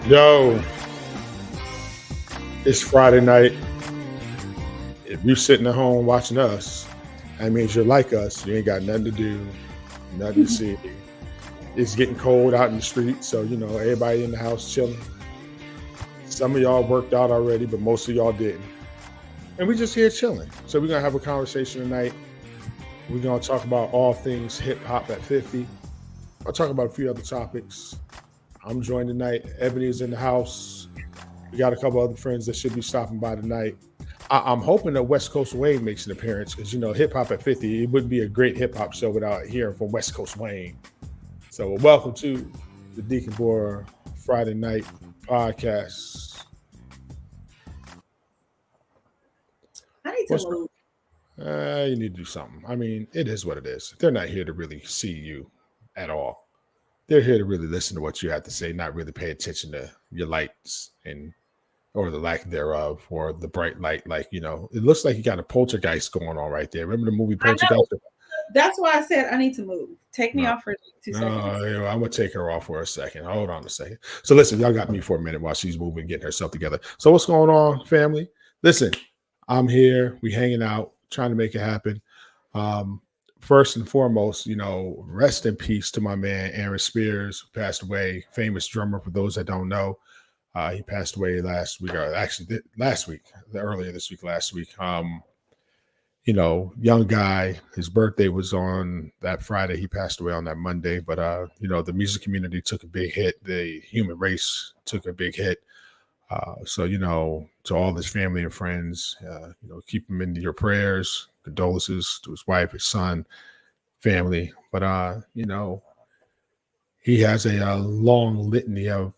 Yo, it's Friday night. If you're sitting at home watching us, that means you're like us. You ain't got nothing to do, nothing to see. It's getting cold out in the street, so everybody in the house chilling. Some of y'all worked out already, but most of y'all didn't. And we just here chilling. So we're gonna have a conversation tonight. We're gonna talk about all things hip hop at 50. I'll talk about a few other topics. I'm joined tonight. Ebony is in the house. We got a couple other friends that should be stopping by tonight. I'm hoping that West Coast Wayne makes an appearance because, hip hop at 50, it wouldn't be a great hip hop show without hearing from West Coast Wayne. So welcome to the Deacon Boer Friday Night Podcast. I need to move. You need to do something. I mean, it is what it is. They're not here to really see you at all. They're here to really listen to what you have to say, not really pay attention to your lights or the lack thereof, or the bright light. It looks like you got a poltergeist going on right there. Remember the movie Poltergeist? That's why I said I need to move. Take me off for 2 seconds. I'm gonna take her off for a second. Hold on a second. So listen, y'all got me for a minute while she's moving, getting herself together. So what's going on, family? Listen, I'm here. We hanging out, trying to make it happen. First and foremost, rest in peace to my man, Aaron Spears, who passed away, famous drummer for those that don't know. He passed away last week, or actually earlier this week, last week. Young guy, his birthday was on that Friday. He passed away on that Monday, but, the music community took a big hit. The human race took a big hit. So, to all his family and friends, keep him in your prayers. Condolences to his wife, his son, family. But, he has a long litany of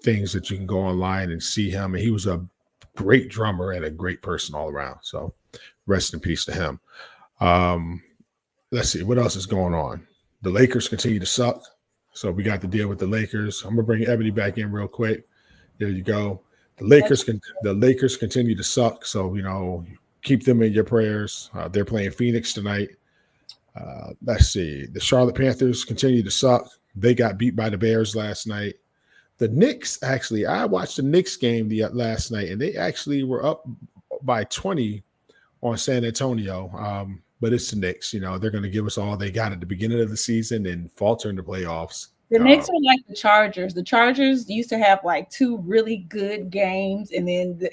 things that you can go online and see him. And he was a great drummer and a great person all around. So rest in peace to him. Let's see. What else is going on? The Lakers continue to suck. So we got to deal with the Lakers. I'm going to bring Ebony back in real quick. There you go. The Lakers continue to suck. So, keep them in your prayers. They're playing Phoenix tonight. Let's see. The Charlotte Panthers continue to suck. They got beat by the Bears last night. The Knicks, actually, I watched the Knicks game last night, and they actually were up by 20 on San Antonio. But it's the Knicks. They're going to give us all they got at the beginning of the season and falter in the playoffs. The Knicks are like the Chargers. The Chargers used to have like 2 really good games, and then that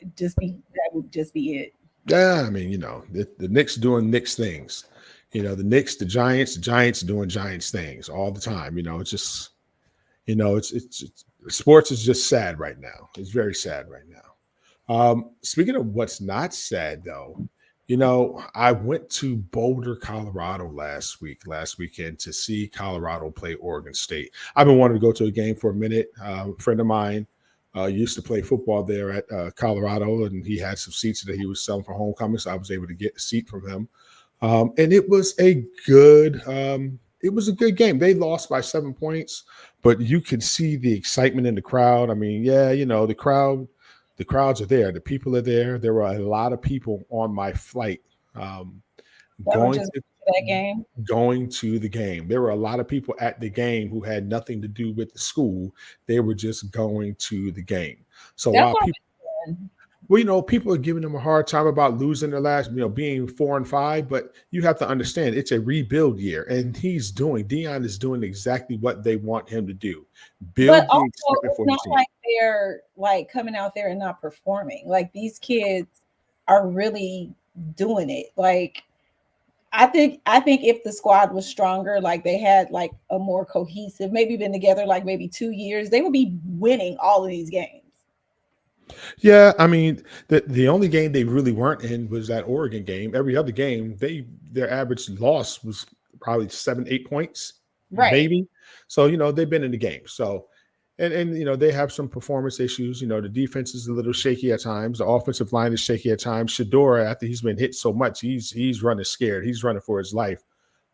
would just be it. Yeah, I mean, the Knicks doing Knicks things. The Knicks, the Giants doing Giants things all the time. It's just, it's sports is just sad right now. It's very sad right now. Speaking of what's not sad, though, I went to Boulder, Colorado last weekend to see Colorado play Oregon State. I've been wanting to go to a game for a minute. A friend of mine used to play football there at Colorado, and he had some seats that he was selling for homecoming, so I was able to get a seat from him. And it was a good game. They lost by 7 points, but you could see the excitement in the crowd. I mean, the crowds are there. The people are there. There were a lot of people on my flight going to the game. There were a lot of people at the game who had nothing to do with the school. They were just going to the game. So people are giving them a hard time about losing their last, being 4-5, but you have to understand it's a rebuild year, and Deion is doing exactly what they want him to do. But also, it's not like they're like coming out there and not performing. Like, these kids are really doing it. Like, I think if the squad was stronger, like they had like a more cohesive, maybe been together like maybe 2 years, they would be winning all of these games. Yeah, I mean, the only game they really weren't in was that Oregon game. Every other game, their average loss was probably 7-8 points, right? Maybe. So they've been in the game. So and they have some performance issues. The defense is a little shaky at times. The offensive line is shaky at times. Shador, after he's been hit so much, he's running scared. He's running for his life.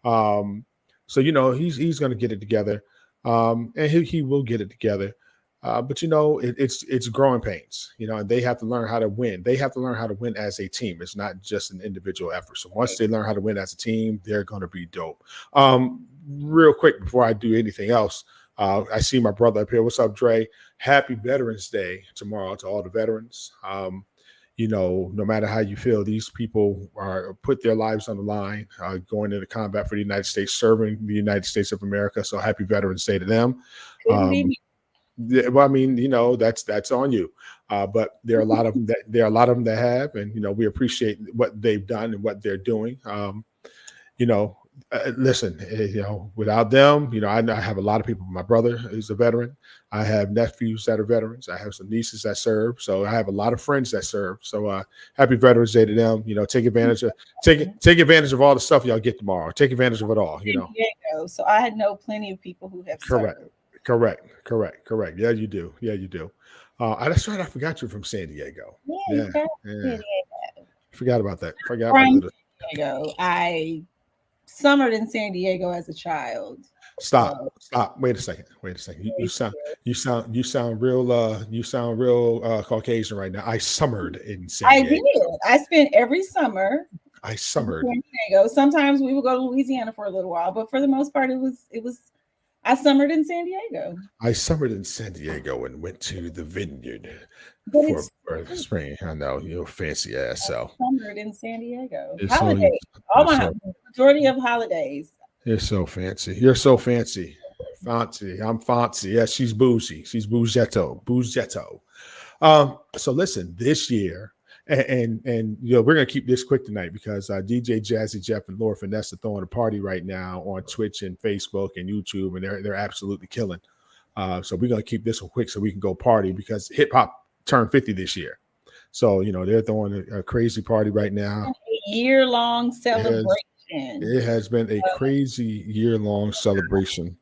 Um, so he's going to get it together, and he will get it together. But it's growing pains. And they have to learn how to win. They have to learn how to win as a team. It's not just an individual effort. So once they learn how to win as a team, they're going to be dope. Real quick before I do anything else, I see my brother up here. What's up, Dre? Happy Veterans Day tomorrow to all the veterans. No matter how you feel, these people are put their lives on the line, going into combat for the United States, serving the United States of America. So happy Veterans Day to them. Couldn't be me. Well, I mean, that's on you. But there are a lot of them that have, and we appreciate what they've done and what they're doing. Listen, without them, I have a lot of people. My brother is a veteran. I have nephews that are veterans. I have some nieces that serve. So I have a lot of friends that serve. So happy Veterans Day to them. Take advantage of all the stuff y'all get tomorrow. Take advantage of it all. So I know plenty of people who have served. Correct. Yeah, you do. That's right. I forgot you're from San Diego. Yeah. Forgot about that. San Diego. I summered in San Diego as a child. Stop. Wait a second. You sound real Caucasian right now. I summered in San Diego. I did. I spent every summer. I summered in San Diego. Sometimes we would go to Louisiana for a little while, but for the most part, it was. I summered in San Diego. I summered in San Diego and went to the vineyard for the spring. I know you're fancy ass. So summered in San Diego. Holidays. Majority of holidays. You're so fancy. You're so fancy. Fancy. I'm fancy. Yeah, she's bougie. She's bougetto. So listen, this year, and we're gonna keep this quick tonight because DJ Jazzy Jeff and Laura Finesse are throwing a party right now on Twitch and Facebook and YouTube, and they're absolutely killing. So we're gonna keep this one quick so we can go party because hip hop turned 50 this year. So they're throwing a crazy party right now. A year-long celebration. It has been a crazy year-long celebration.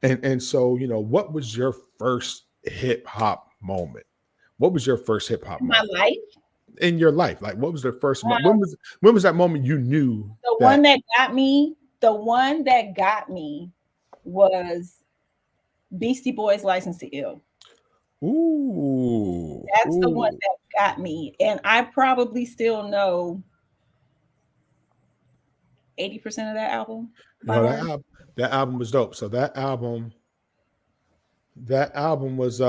And so, what was your first hip hop moment? What was your first hip hop moment? My life? In your life? Like, what was the first moment? When was that moment you knew? The one that got me was Beastie Boys' License to Ill. Ooh. That's the one that got me. And I probably still know 80% of that album. No, that album was dope. So that album was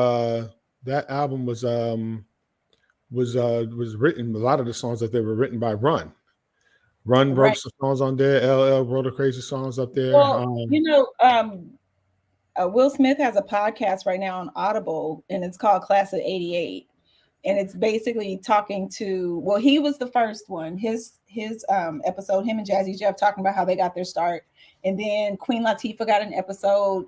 written. A lot of the songs that they were written by Run wrote some songs on there. LL wrote the crazy songs up there. Well, Will Smith has a podcast right now on Audible, and it's called Class of '88. And it's basically talking to, well, he was the first one. His episode, him and Jazzy Jeff talking about how they got their start. And then Queen Latifah got an episode.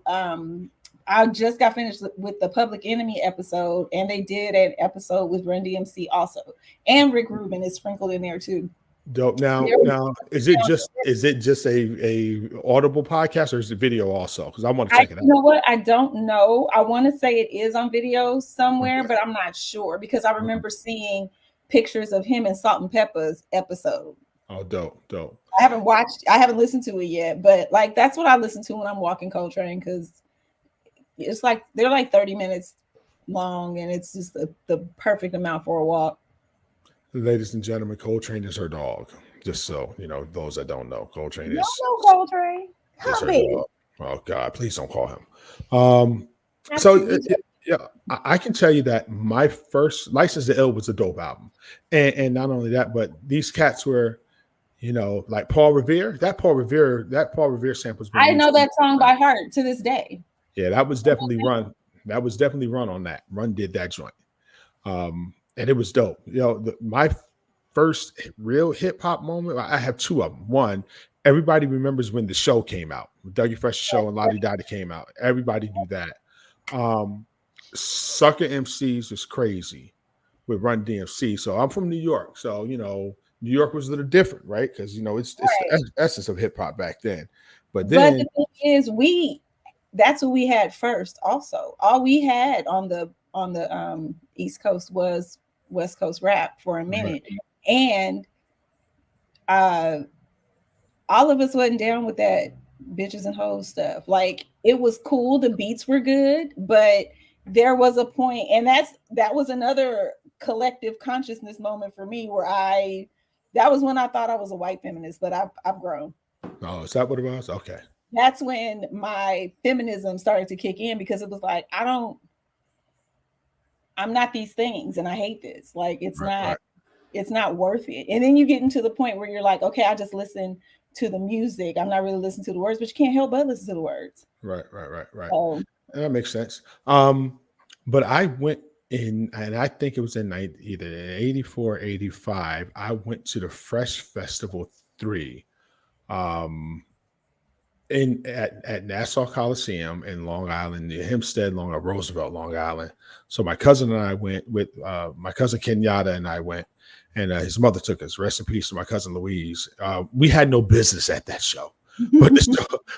I just got finished with the Public Enemy episode, and they did an episode with Run DMC also. And Rick Rubin is sprinkled in there too. Dope. Now, is it just a Audible podcast or is it video also? Because I want to check it out. You know what? I don't know. I want to say it is on video somewhere, but I'm not sure because I remember seeing pictures of him and Salt and Pepper's episode. Oh, dope. I haven't listened to it yet, but like that's what I listen to when I'm walking Coltrane because it's like they're like 30 minutes long and it's just the perfect amount for a walk. Ladies and gentlemen, Coltrane is her dog. Just so those that don't know, Coltrane is. Don't know Coltrane. How big? Oh God, please don't call him. I can tell you that my first License to Ill was a dope album, and not only that, but these cats were, like Paul Revere. That Paul Revere samples. I know that song by heart to this day. Yeah, that was definitely Run. That was definitely Run on that. Run did that joint. And it was dope. My first real hip hop moment, I have two of them. One, everybody remembers when The Show came out. Dougie Fresh Show and Lottie Dottie came out. Everybody knew that. Sucker MCs was crazy with Run DMC. So I'm from New York. So, New York was a little different, right? Because, it's the essence of hip hop back then. But the thing is, that's what we had first. Also, all we had on the East Coast was West Coast rap for a Right. minute, and uh, all of us wasn't down with that bitches and hoes stuff. Like it was cool, the beats were good, but there was a point, and that was another collective consciousness moment for me where that was when I thought I was a white feminist, but I've grown. Oh, is that what it was? Okay. That's when my feminism started to kick in because it was like I'm not these things and I hate this. Like Right. it's not worth it. And then you get into the point where you're like, okay, I just listen to the music. I'm not really listening to the words, but you can't help but listen to the words. Right. So That makes sense. But I went in, and I think it was in either 84, 85. I went to the Fresh Festival 3 um, at Nassau Coliseum in Long Island, near Hempstead, Roosevelt, Long Island. So my cousin and I went with my cousin Kenyatta, and I went, and his mother took us. Rest in peace to my cousin Louise. We had no business at that show.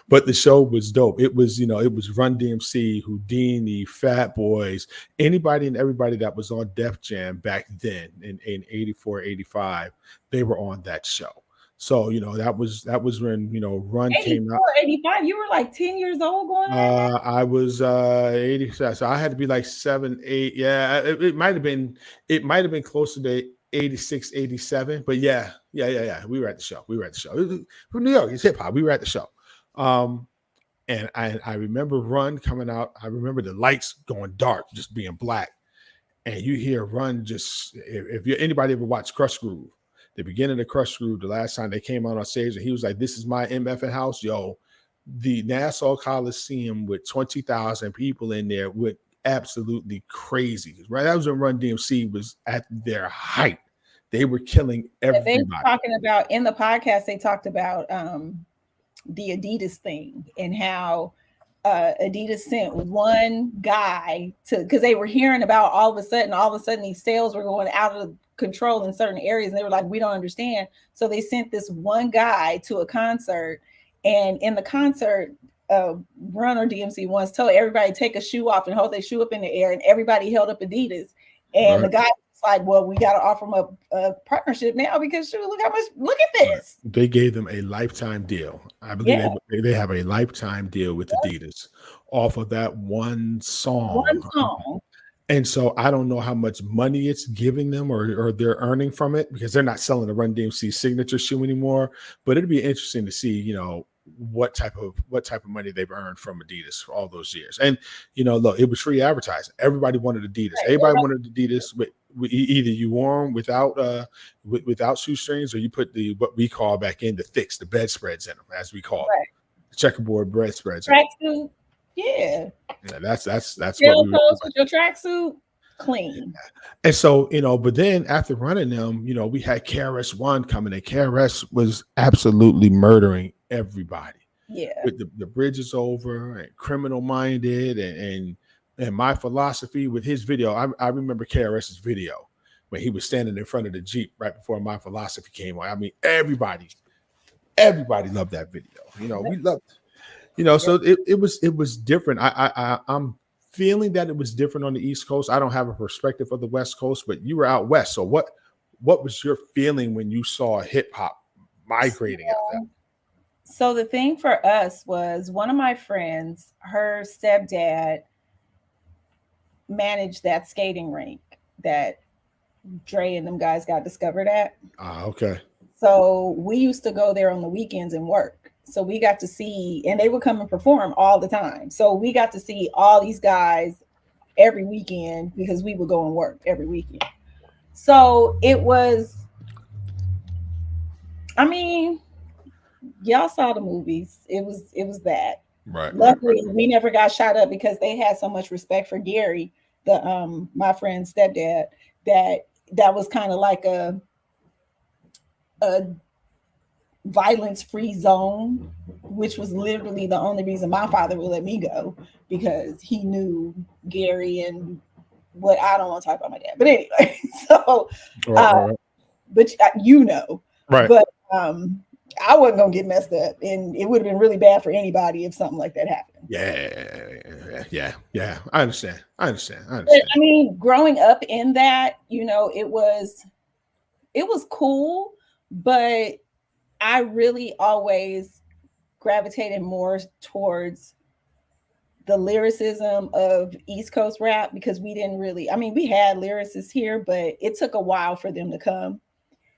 But the show was dope. It was, it was Run DMC, Houdini, Fat Boys, anybody and everybody that was on Def Jam back then in 84, 85, they were on that show. So, that was when, Run came 84, out. 85. You were like 10 years old going on that? I was 80, so I had to be like 7, 8. Yeah, it might have been closer to 86, 87. But yeah. We were at the show. It was from New York. It's hip hop. We were at the show. Um, and I remember Run coming out. I remember the lights going dark, just being black. And you hear Run just, if you anybody ever watched Crush Groove, the beginning of Crush Groove, the last time they came out on stage, and he was like, "This is my MFN house, yo." The Nassau Coliseum with 20,000 people in there went absolutely crazy. Right, that was when Run DMC was at their height. They were killing They everybody. talking about in the podcast, they talked about the Adidas thing and how Adidas sent one guy to, because they were hearing about all of a sudden these sales were going out of control in certain areas, and they were like, we don't understand. So they sent this one guy to a concert, and in the concert, Run or DMC once told everybody take a shoe off and hold their shoe up in the air, and everybody held up Adidas, and the guy was like, well, we got to offer them a partnership now because shoot, look at this. They gave them a lifetime deal. I believe they have a lifetime deal with Adidas off of that one song. And so I don't know how much money it's giving them or they're earning from it, because they're not selling the Run DMC signature shoe anymore. But it'd be interesting to see, what type of money they've earned from Adidas for all those years. And look, it was free advertising. Everybody wanted Adidas. Everybody wanted Adidas. With either you wore them without shoestrings, or you put what we call back in the thicks, the bedspreads in them, as we call it, checkerboard bedspreads. Tracksuit, yeah. That's what we were with your tracksuit clean. And so, but then after running them, we had KRS-One coming in. KRS was absolutely murdering everybody. Yeah. With the Bridge Is Over and Criminal Minded and My Philosophy with his video. I remember KRS's video when he was standing in front of the Jeep right before My Philosophy came on. I mean, everybody loved that video. We loved so it was different. I'm feeling that it was different on the East Coast. I don't have a perspective of the West Coast, but you were out West. So what was your feeling when you saw hip hop migrating out there? So the thing for us was, one of my friends, her stepdad managed that skating rink that Dre and them guys got discovered at. Okay. So we used to go there on the weekends and work. So we got to see, and they would come and perform all the time. So we got to see all these guys every weekend because we would go and work every weekend. So it was, I mean, y'all saw the movies. It was that. Right. Luckily, we never got shot up because they had so much respect for Gary, my friend's stepdad, that was kind of like a violence-free zone, which was literally the only reason my father would let me go, because he knew Gary and what, I don't want to talk about my dad, but anyway. So, right. But right. But I wasn't gonna get messed up, and it would have been really bad for anybody if something like that happened. Yeah. I understand. I understand. I But understand. I mean, growing up in that, it was cool, but I really always gravitated more towards the lyricism of East Coast rap because we didn't really, I mean, we had lyricists here, but it took a while for them to come.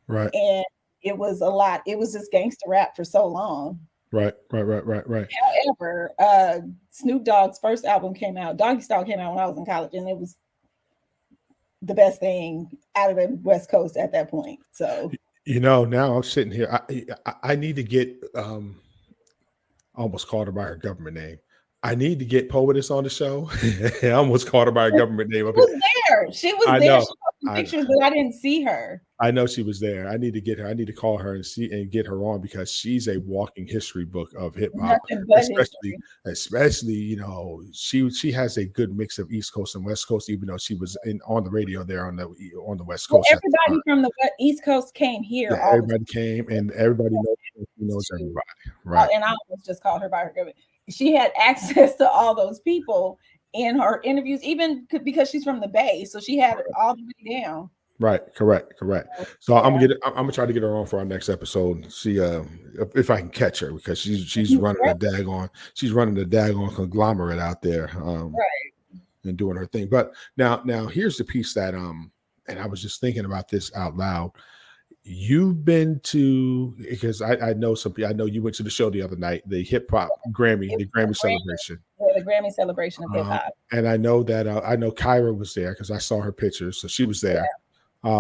Right. And it was a lot, it was just gangster rap for so long. Right. However, Snoop Dogg's first album came out, Doggy Style came out when I was in college, and it was the best thing out of the West Coast at that point. So Now I'm sitting here. I need to get I almost called her by her government name. I need to get Poetess on the show. I almost called her by her government name she up here. was there. She was I there. know. She took some I pictures, but I didn't see her. I know she was there. I need to get her. I need to call her and see and get her on because she's a walking history book of hip hop, Nothing but especially history. especially she has a good mix of East Coast and West Coast, even though she was on the radio there on the West Well, Coast at the time. everybody from the East Coast came here Yeah, all the everybody came and everybody knows time. everybody. Right. And I almost just called her by her government. She had access to all those people in her interviews, even because she's from the Bay, so she had it all the way down. Right, correct. So Yeah. I'm gonna try to get her on for our next episode and see if I can catch her because she's running a daggone conglomerate out there Right. and doing her thing. But now here's the piece that and I was just thinking about this out loud. You've been to because I know I know you went to the show the other night, the hip hop Grammy, the Grammy celebration. The Grammy celebration of hip hop. And I know that I know Kyra was there because I saw her pictures, so she was there.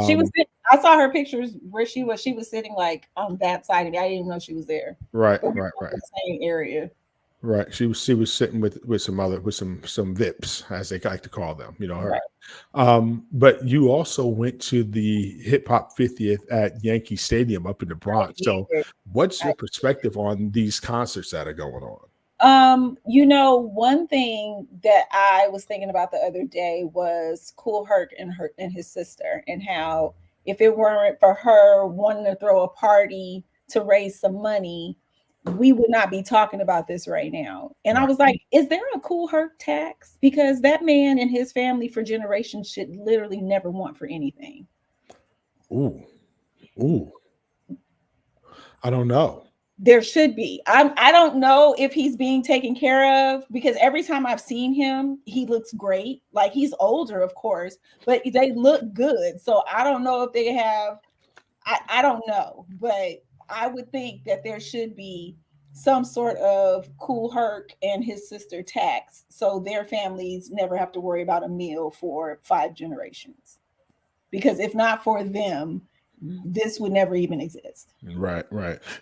She was. I saw her pictures where she was. She was sitting like on that side of me. I didn't even know she was there. Right. The same area. Right. She was sitting with some VIPs, as they like to call them, her. Right. But you also went to the hip hop 50th at Yankee Stadium up in the Bronx. So what's your perspective on these concerts that are going on? One thing that I was thinking about the other day was Kool Herc and his sister, and how if it weren't for her wanting to throw a party to raise some money, we would not be talking about this right now. And I was like, is there a Kool Herc tax? Because that man and his family for generations should literally never want for anything. Ooh. I don't know. There should be. I don't know if he's being taken care of because every time I've seen him, he looks great. Like he's older, of course, but they look good. So I don't know if they have, I don't know, but I would think that there should be some sort of Kool Herc and his sister tax so their families never have to worry about a meal for 5 generations. Because if not for them, this would never even exist. Right.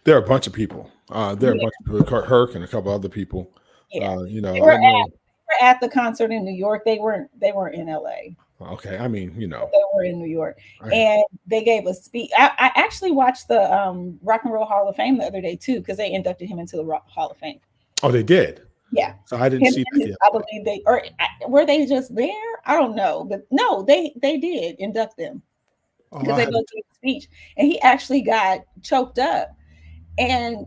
There are a bunch of people. There are a bunch of people, Herc and a couple other people. Yeah. They were at the concert in New York. They weren't in LA. Okay. I mean, they were in New York. And they gave a speech. I actually watched the Rock and Roll Hall of Fame the other day too, because they inducted him into the Rock Hall of Fame. Oh, they did? Yeah. So I didn't see that yet. I believe were they just there? I don't know. But no, they did induct them. Because they both gave a speech, and he actually got choked up. And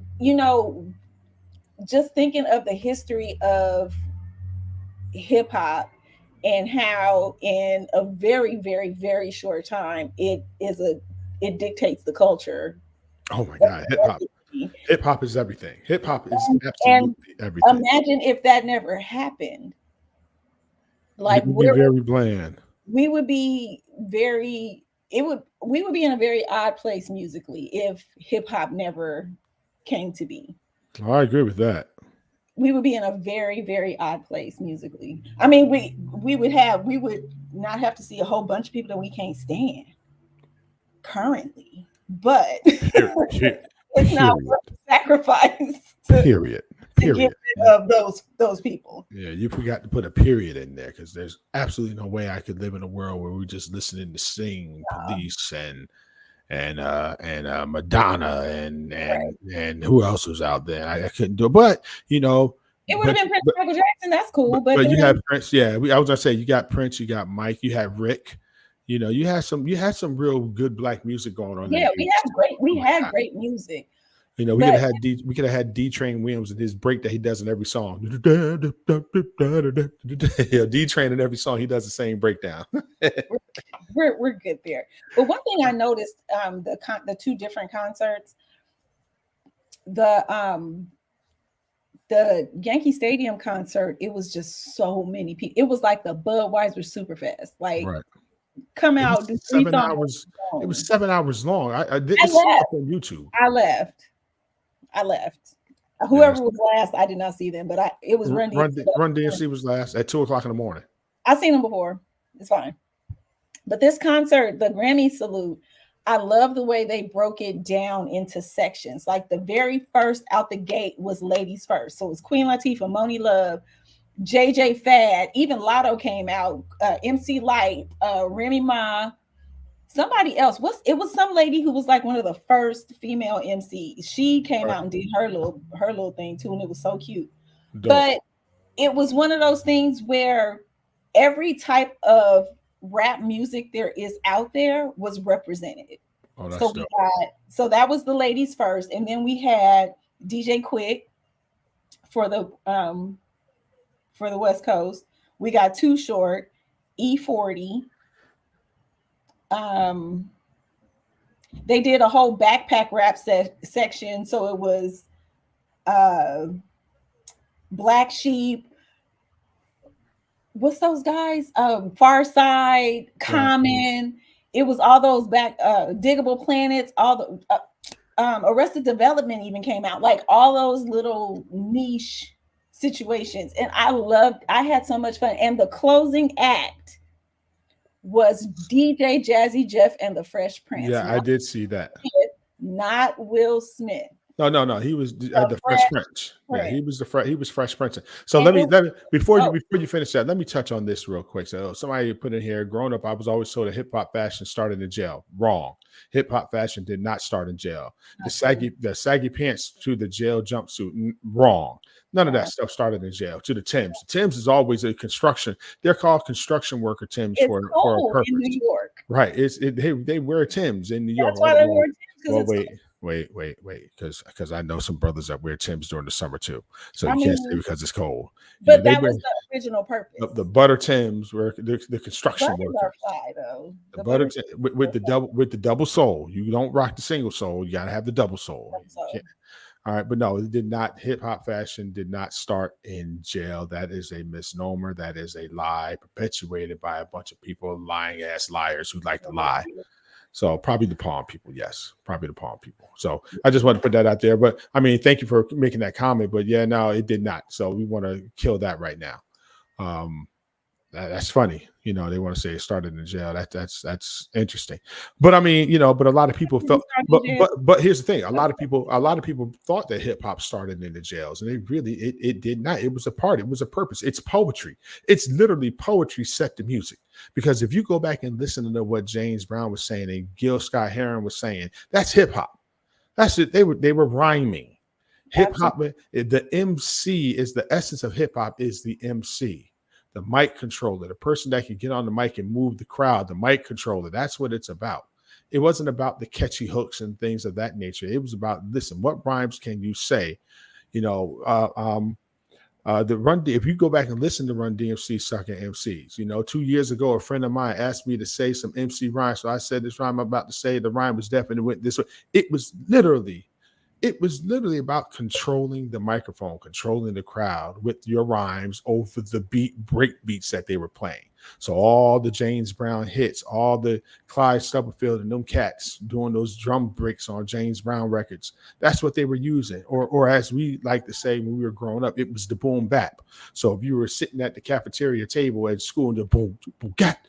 just thinking of the history of hip hop and how in a very, very, very short time it dictates the culture. Oh my God, hip hop is everything. Hip hop is absolutely everything. Imagine if that never happened. Like we would be very bland. We would be we would be in a very odd place musically if hip hop never came to be. Oh, I agree with that. We would be in a very, very odd place musically. I mean, we would not have to see a whole bunch of people that we can't stand currently, but it's not worth the sacrifice to get rid of those people. Yeah, you forgot to put a period in there because there's absolutely no way I could live in a world where we're just listening to Sting, Police, and Madonna and who else was out there. I couldn't do it, but it would have been Prince Michael Jackson. That's cool, but you have Prince. Yeah, I was gonna say you got Prince, you got Mike, you had Rick. You had some real good black music going on. Yeah, we had great music. You know, But we could have had D Train Williams and his break that he does in every song. Yeah, D Train in every song he does the same breakdown. we're good there. But one thing I noticed, the two different concerts, the the Yankee Stadium concert, it was just so many people. It was like the Budweiser Superfest. Like, Right. come It out, was do three 7 songs, hours. It was home. 7 hours long. I It's still left. up on YouTube. I left. I left. Yes. Whoever was last, I did not see them, but it was Run DMC. Run DMC was last at 2 o'clock in the morning. I've seen them before. It's fine. But this concert, the Grammy salute, I love the way they broke it down into sections. Like the very first out the gate was ladies first. So it was Queen Latifah, Moni Love, JJ Fad, even Lotto came out, MC Light, Remy Ma, somebody else. It was some lady who was like one of the first female MCs. She came Right. out and did her little thing too, and it was so cute. Dope. But it was one of those things where every type of rap music there is out there was represented. Oh, So that's we dope. so that was the ladies first, and then we had DJ Quick for the West Coast. We got Too Short, E40. Um, they did a whole backpack rap section, so it was uh Black Sheep. What's those guys? Far Side, Right. Common. It was all those back Diggable Planets, all the Arrested Development even came out, like all those little niche situations. And I had so much fun. And the closing act was DJ Jazzy Jeff and the Fresh Prince, Yeah, I did see that. not Will Smith. No. He was The the Fresh Fresh Prince. Yeah, Prince. he was Fresh Prince. So And let me oh, before you finish that, let me touch on this real quick. So somebody put in here, growing up, I was always told that hip hop fashion started in jail. Wrong. Hip hop fashion did not start in jail. The saggy pants to the jail jumpsuit. Wrong. None of that stuff started in jail. To the Timbs. The Timbs is always a construction. They're called construction worker Timbs it's for a cold in purpose. New York. Right. They wear Timbs in New York. That's why they wore Timbs, because Well, it's wait, because I know some brothers that wear Timbs during the summer too. So I you can't say mean, because it's cold. You know, but they that wear was the original purpose. the butter Timbs were the construction Buttons are workers. fly though. The The butter buttons with the double sole. You don't rock the single sole. You gotta have the double sole. are so. All right, but no, it did not. Hip hop fashion did not start in jail. That is a misnomer. That is a lie perpetuated by a bunch of people, lying ass liars who like to lie. So probably the Palm people, yes, probably the Palm people. So I just want to put that out there. But I mean, thank you for making that comment. But yeah, no, it did not. So we want to kill that right now. That's funny. You know, they want to say it started in jail. That's interesting. But I mean, you know, but a lot of people felt. But here's the thing: a lot of people thought that hip hop started in the jails, and it did not. It was a part. It was a purpose. It's poetry. It's literally poetry set to music. Because if you go back and listen to what James Brown was saying and Gil Scott Heron was saying, that's hip hop. That's it. They were rhyming. Hip hop. The MC is the essence of hip hop. Is the MC. The mic controller, the person that can get on the mic and move the crowd, the mic controller. That's what it's about. It wasn't about the catchy hooks and things of that nature. It was about, listen, what rhymes can you say? You know, the Run if you go back and listen to Run DMC sucking MCs, you know, 2 years ago, a friend of mine asked me to say some MC rhymes. So I said this rhyme I'm about to say. The rhyme was definitely went this way. It was literally about controlling the microphone, controlling the crowd with your rhymes over the break beats that they were playing. So all the James Brown hits, all the Clyde Stubblefield and them cats doing those drum breaks on James Brown records, that's what they were using. Or as we like to say when we were growing up, it was the boom bap. So if you were sitting at the cafeteria table at school and the boom boom gat,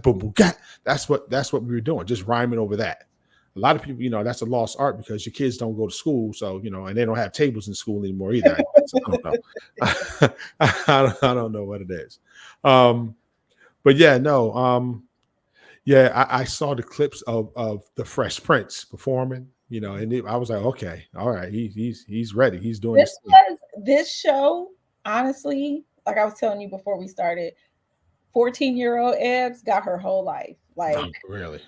boom boom gat, that's what we were doing, just rhyming over that. A lot of people, you know, that's a lost art because your kids don't go to school. So, you know, and they don't have tables in school anymore either. So I don't know. I don't know what it is. But yeah, no. Yeah, I saw the clips of the Fresh Prince performing, you know, and I was like, okay, all right, he's ready. He's doing this show, honestly, like I was telling you before we started, 14-year-old Ebbs got her whole life. Like really.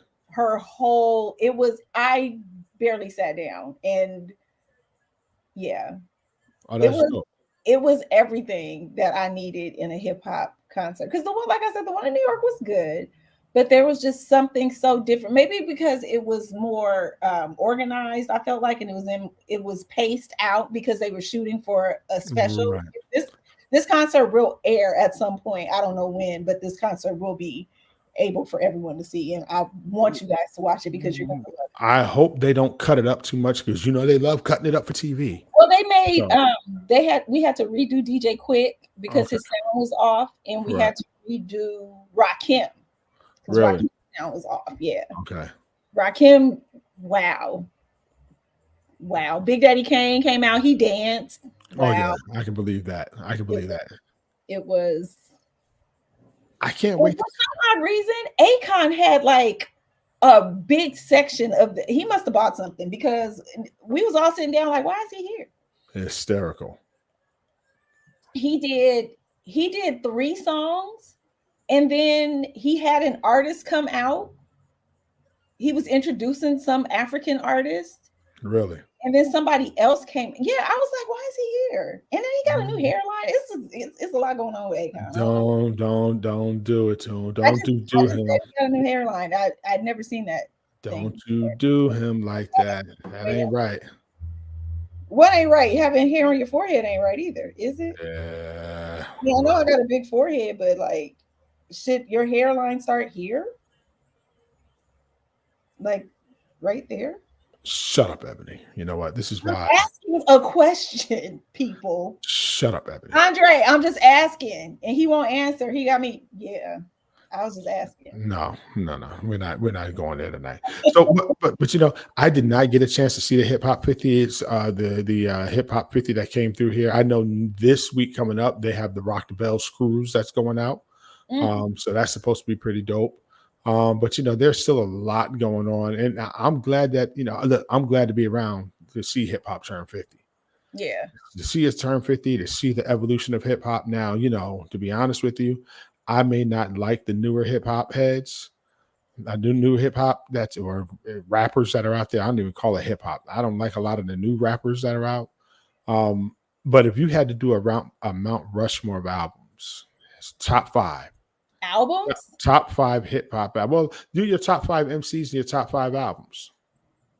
I barely sat down, and Yeah. Oh, It that's was dope. it was everything that I needed in a hip hop concert. Because the one, like I said, the one in New York was good, but there was just something so different. Maybe because it was more organized, I felt like, and it was paced out because they were shooting for a special. Right. This concert will air at some point. I don't know when, but this concert will be able for everyone to see, and I want you guys to watch it because you're going to love it. I hope they don't cut it up too much because they love cutting it up for TV. Well, they made So we had to redo DJ Quick because okay, his sound was off, and we right, had to redo Rakim because really, Rakim's sound was off. Yeah, okay. Rakim, wow, wow. Big Daddy Kane came out, he danced. Oh yeah, Wow, I can believe that. I can it believe was that. it was. I can't And wait. for some odd reason, Akon had like a big section of the. He must have bought something because we was all sitting down like, why is he here? Hysterical. He did he did 3 songs, and then he had an artist come out. He was introducing some African artist, Really. and then somebody else came. Yeah, I was like, why is he here? And then he got a new hairline. It's a lot going on with Akon. Don't do it to him. Don't I do just him. said he got a new hairline. I'd never seen that thing. Don't you do him like that. That ain't right. What ain't right? Having hair on your forehead ain't right either, is it? Yeah. Yeah, I know I got a big forehead, but like, should your hairline start here? Like, right there? Shut up, Ebony. You know what? This is I'm why. asking a question, people. Shut up, Ebony. Andre, I'm just asking, and he won't answer. He got me. Yeah, I was just asking. No. We're not going there tonight. So, but I did not get a chance to see the Hip Hop 50. It's the Hip Hop 50 that came through here. I know this week coming up they have the Rock the Bells cruise that's going out. So that's supposed to be pretty dope. But there's still a lot going on, and I'm glad that look, I'm glad to be around to see hip hop turn 50. Yeah. To see us turn 50, to see the evolution of hip hop. Now, to be honest with you, I may not like the newer hip hop heads. I do new hip hop or rappers that are out there. I don't even call it hip hop. I don't like a lot of the new rappers that are out. But if you had to do a Mount Rushmore of albums, it's top 5. Albums? Top 5 hip hop albums. Well, do your top 5 MCs and your top 5 albums.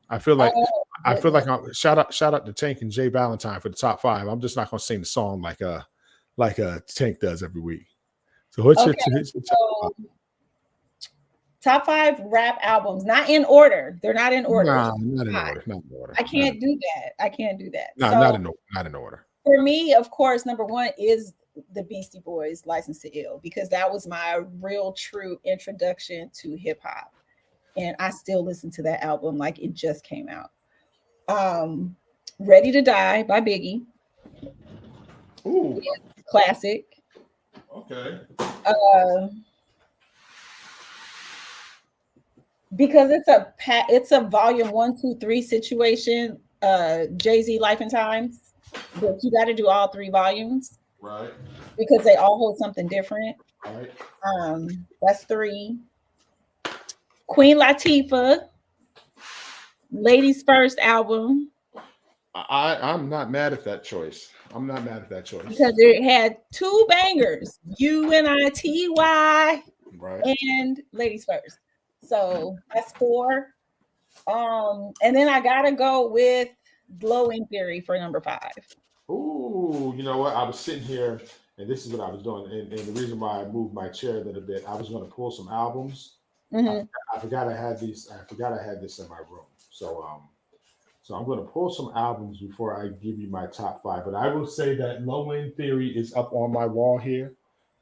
I feel like Oh, I'm shout out to Tank and Jay Valentine for the top 5. I'm just not gonna sing the song like a Tank does every week. So what's your okay. top 5? So top 5 rap albums, not in order. They're not in order. Nah, not in order. Not in order. I can't do that. I can't do that. No, So not in order. for me, of course, number one is the Beastie Boys' License to Ill, because that was my real true introduction to hip hop. And I still listen to that album like it just came out. Ready to Die by Biggie. Ooh, Classic. okay. Uh, because it's a volume 1, 2, 3 situation. Jay-Z Life and Times. But you got to do all 3 volumes. Right. Because they all hold something different. Right. That's 3. Queen Latifah, Ladies First album. I'm not mad at that choice. I'm not mad at that choice. Because it had 2 bangers, UNITY Right. and Ladies First. So that's 4. And then I gotta go with Glowing Theory for number 5. Ooh, you know what? I was sitting here, and this is what I was doing. And the reason why I moved my chair a little bit, I was going to pull some albums. I forgot I had these. I forgot I had this in my room. So I'm going to pull some albums before I give you my top 5. But I will say that Low End Theory is up on my wall here.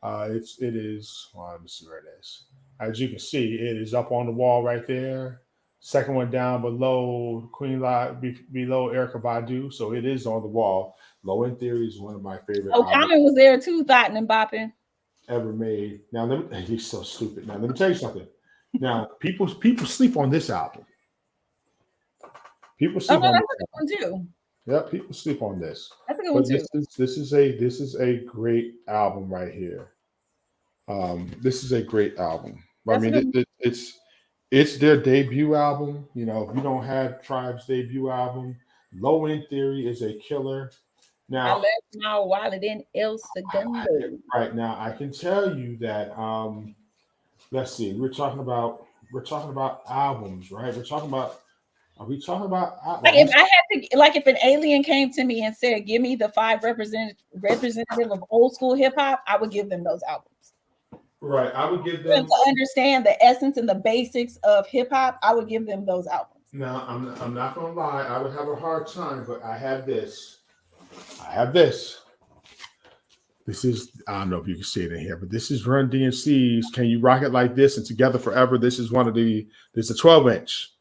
It is. Well, let me see where it is. As you can see, it is up on the wall right there. Second one down below below Erykah Badu, so it is on the wall. Low End Theory is one of my favorite Common was there too, thotting and bopping. Ever made. Now he's so stupid. Now let me tell you something. Now people sleep on this album. People sleep on that's this a good one too. Yeah, people sleep on this. That's a good one too. This is a great album right here. This is a great album. I mean, it's their debut album. If you don't have Tribe's debut album, Low End Theory is a killer. I Now, left my wallet in El Segundo. right now, I can tell you that. Let's see. We're talking about albums, right? We're talking about. Are we talking about? Like Well, if I had to, like if an alien came to me and said, "Give me the five representative of old school hip hop," I would give them those albums. right. I would give And them. to understand the essence and the basics of hip hop, I would give them those albums. Now, I'm not gonna lie. I would have a hard time, but I have this. I have this. This is, I don't know if you can see it in here, but this is Run DMC's Can You Rock It Like This and Together Forever. This is this is a 12-inch.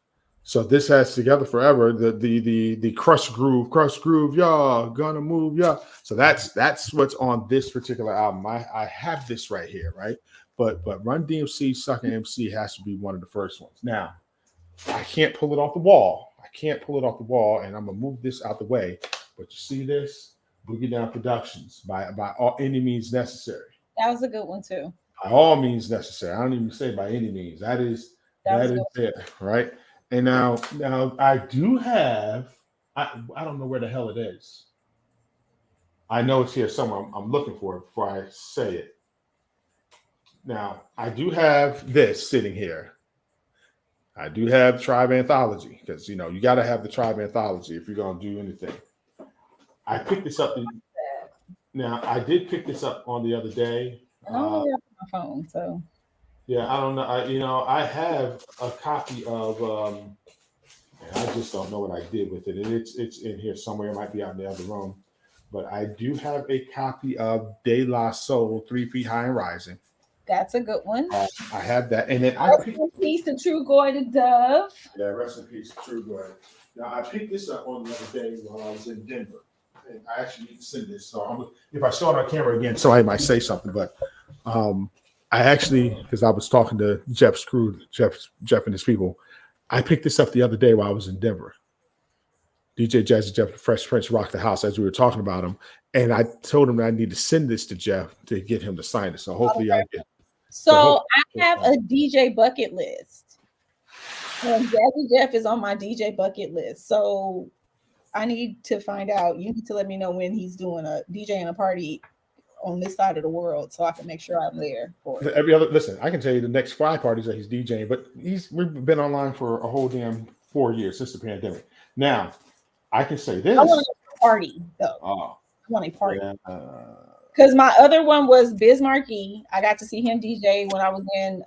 So this has Together Forever, the crush groove, y'all gonna move, y'all. So that's what's on this particular album. I have this right here, right? But Run DMC Sucker MC has to be one of the first ones. Now, I can't pull it off the wall. And I'm gonna move this out the way. But you see this? Boogie Down Productions by all any means necessary. That was a good one too. By all means necessary. I don't even say by any means. That is it, right? And now I do have. I don't know where the hell it is. I know it's here somewhere. I'm looking for it before I say it. Now I do have this sitting here. I do have Tribe Anthology because you got to have the Tribe Anthology if you're gonna do anything. I picked this up. Now, I did pick this up on the other day. I don't have my phone, so. Yeah, I don't know. I have a copy of. And I just don't know what I did with it. And it's in here somewhere. It might be out in the other room. But I do have a copy of De La Soul, 3 Feet High and Rising. That's a good one. I have that. And then rest in peace to True Goy the Dove. Yeah, rest in peace to True Goy. Now, I picked this up on the other day while I was in Denver. And I actually need to send this. So if I show it on camera again, somebody might say something. But I actually, because I was talking to Jeff and his people, I picked this up the other day while I was in Denver. DJ Jazzy Jeff, Fresh Prince rocked the house as we were talking about him. And I told him that I need to send this to Jeff to get him to sign it. So hopefully I'll get. So I have a DJ bucket list. And Jazzy Jeff is on my DJ bucket list. So I need to find out. You need to let me know when he's doing a DJing a party on this side of the world, so I can make sure I'm there for it. Listen, I can tell you the next 5 parties that he's DJing, but we've been online for a whole damn 4 years since the pandemic. Now, I can say this. I want a party though. Oh, I want a party. Because my other one was Biz Markie. I got to see him DJ when I was in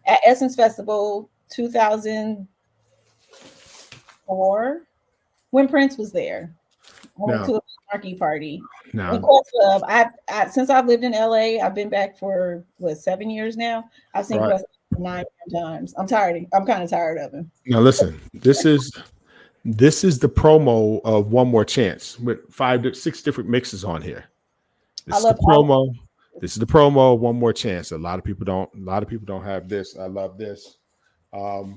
at Essence Festival 2004. When Prince was there, I went to a Marquee party. Club. Since I've lived in LA, I've been back for 7 years now. I've seen Quest 9 times. I'm tired. I'm kind of tired of him. Now listen, this is the promo of One More Chance with 5 to 6 different mixes on here. This is the promo. This is the promo of One More Chance. A lot of people don't have this. I love this. Now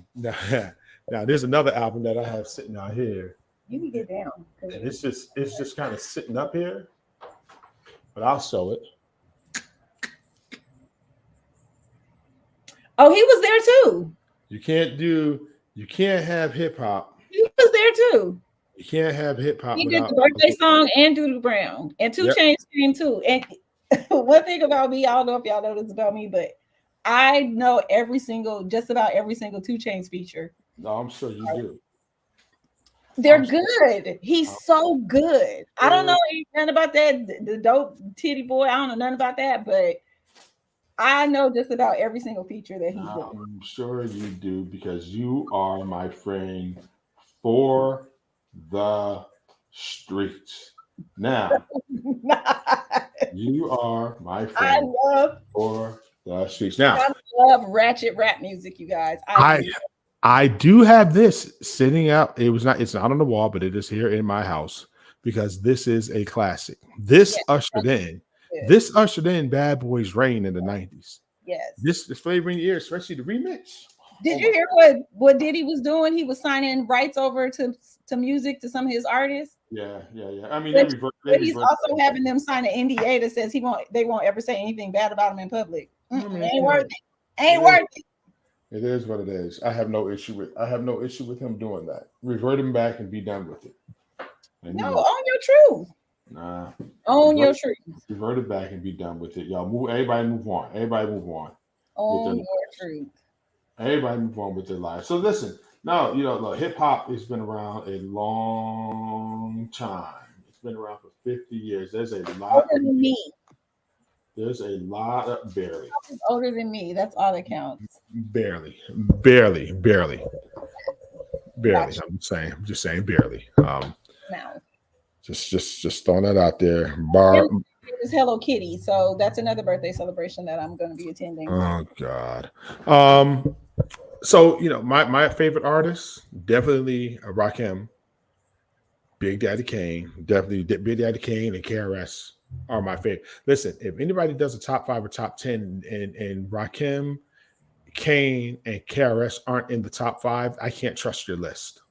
there's another album that I have sitting out here. You can get down. And it's just kind of sitting up here, but I'll show it. Oh, he was there too. You can't have hip hop. He was there too. You can't have hip hop. He did the birthday song and Doodoo Brown and 2 Chainz came too. And one thing about me, I don't know if y'all know this about me, but I know just about every single 2 Chainz feature. No, I'm sure you do. They're good. He's so good. I don't know nothing about that. The dope titty boy. I don't know nothing about that, but I know just about every single feature that he's doing. I'm sure you do because you are my friend for the streets. Now, you are my friend for the streets. Now, I love ratchet rap music, you guys. I do have this sitting out. It's not on the wall, but it is here in my house because this is a classic. This ushered in Bad Boys Reign in the 90s. Yes. This is flavor in your ear, especially the remix. Did you hear what Diddy was doing? He was signing rights over to music to some of his artists. Yeah. I mean, he's also having them sign an NDA that says they won't ever say anything bad about him in public. Ain't worth it. It is what it is. I have no issue with him doing that. Revert him back and be done with it. And No, own your truth. nah, Own revert, your truth. revert it back and be done with it. Y'all move. Everybody move on. Everybody move on with their Own your lives. truth. Everybody move on with their lives. So listen, now look, hip hop has been around a long time. It's been around for 50 years. Older than me. There's a lot of barely, He's older than me. That's all that counts. barely, barely, barely, barely. Watch I'm just saying barely. now. Just throwing that out there. Bar. And it was Hello Kitty, so that's another birthday celebration that I'm going to be attending. Oh God. So my favorite artist definitely Rakim, Big Daddy Kane, definitely Big Daddy Kane and KRS are my favorite. Listen, if anybody does a top 5 or top 10 and Rakim, Kane, and KRS aren't in the top 5, I can't trust your list.